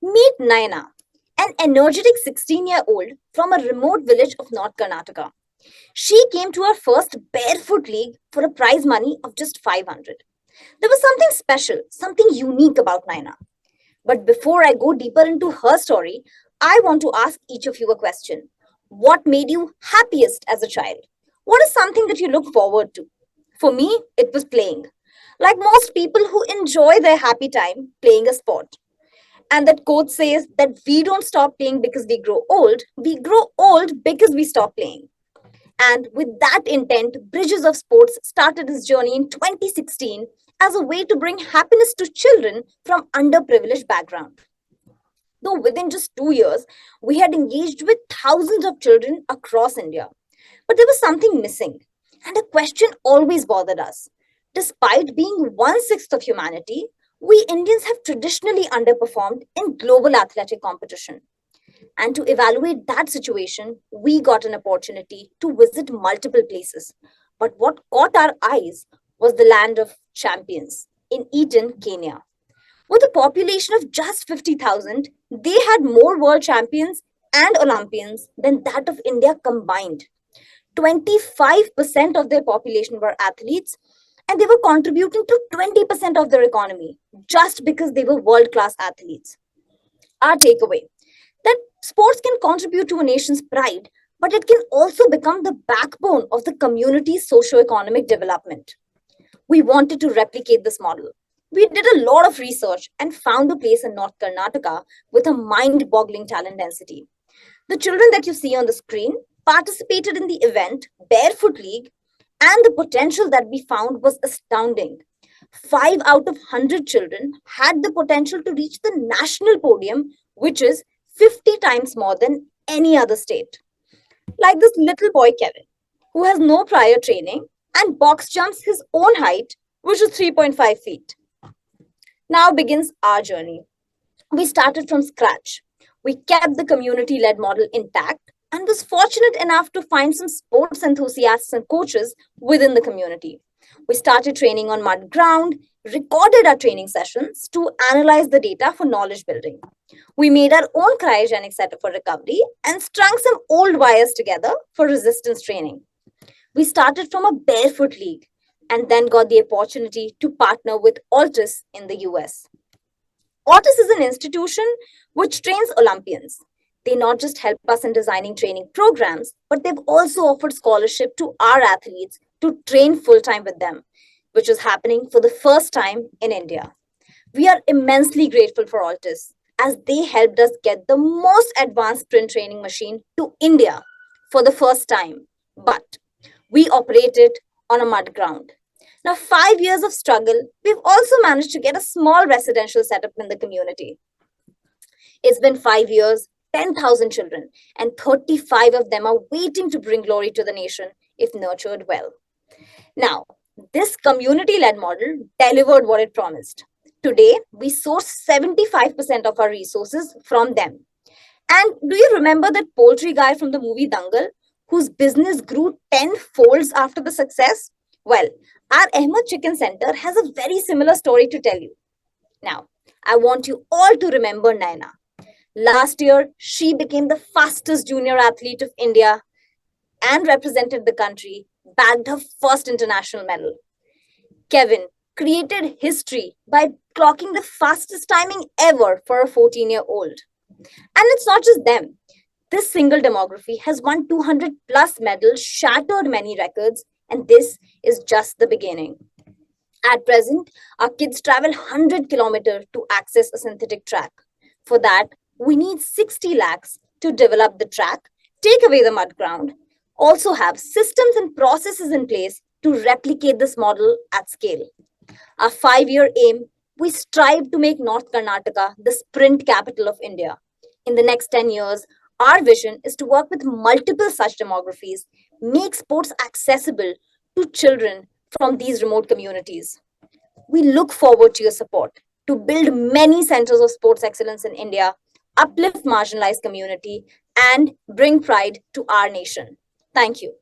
Meet Naina, an energetic 16-year-old from a remote village of North Karnataka. She came to her first barefoot league for a prize money of just 500. There was something special, something unique about Naina. But before I go deeper into her story, I want to ask each of you a question. What made you happiest as a child? What is something that you look forward to? For me, it was playing. Like most people who enjoy their happy time playing a sport. And that quote says that we don't stop playing because we grow old because we stop playing. And with that intent, Bridges of Sports started its journey in 2016 as a way to bring happiness to children from underprivileged backgrounds. Though within just 2 years, we had engaged with thousands of children across India. But there was something missing, and a question always bothered us. Despite being one-sixth of humanity, we Indians have traditionally underperformed in global athletic competition. And to evaluate that situation, we got an opportunity to visit multiple places. But what caught our eyes was the land of champions in Eden, Kenya. With a population of just 50,000, they had more world champions and Olympians than that of India combined. 25% of their population were athletes, and they were contributing to 20% of their economy just because they were world class athletes. Our takeaway that sports can contribute to a nation's pride, but it can also become the backbone of the community's socio-economic development. We wanted to replicate this model. We did a lot of research and found a place in North Karnataka with a mind boggling talent density. The children that you see on the screen participated in the event Barefoot League, and the potential that we found was astounding. 5 out of 100 children had the potential to reach the national podium, which is 50 times more than any other state. Like this little boy Kevin, who has no prior training and box jumps his own height, which is 3.5 feet. Now begins our journey. We started from scratch. We kept the community led model intact and was fortunate enough to find some sports enthusiasts and coaches within the community. We started training on mud ground, recorded our training sessions to analyze the data for knowledge building. We made our own cryogenic setup for recovery and strung some old wires together for resistance training. We started from a barefoot league and then got the opportunity to partner with Altus in the US. Altus is an institution which trains Olympians. They not just help us in designing training programs, but they've also offered scholarship to our athletes to train full time with them, which is happening for the first time in India. We are immensely grateful for Altus as they helped us get the most advanced sprint training machine to India for the first time. But we operate it on a mud ground. Now, 5 years of struggle, we've also managed to get a small residential setup in the community. It's been 5 years, 10,000 children, and 35 of them are waiting to bring glory to the nation if nurtured well. Now, this community led model delivered what it promised. Today, we source 75% of our resources from them. And do you remember that poultry guy from the movie Dangal, whose business grew 10 folds after the success? Well, our Ahmed Chicken Center has a very similar story to tell you. Now, I want you all to remember Naina. Last year, she became the fastest junior athlete of India and represented the country, bagged her first international medal. Kevin created history by clocking the fastest timing ever for a 14-year-old. And it's not just them. This single demography has won 200 plus medals, shattered many records, and this is just the beginning. At present, our kids travel 100 kilometers to access a synthetic track. For that, we need 60 lakhs to develop the track, take away the mud ground, also have systems and processes in place to replicate this model at scale. Our 5 year aim, we strive to make North Karnataka the sprint capital of India. In the next 10 years, our vision is to work with multiple such demographies, make sports accessible to children from these remote communities. We look forward to your support to build many centers of sports excellence in India, uplift marginalized community, and bring pride to our nation. Thank you.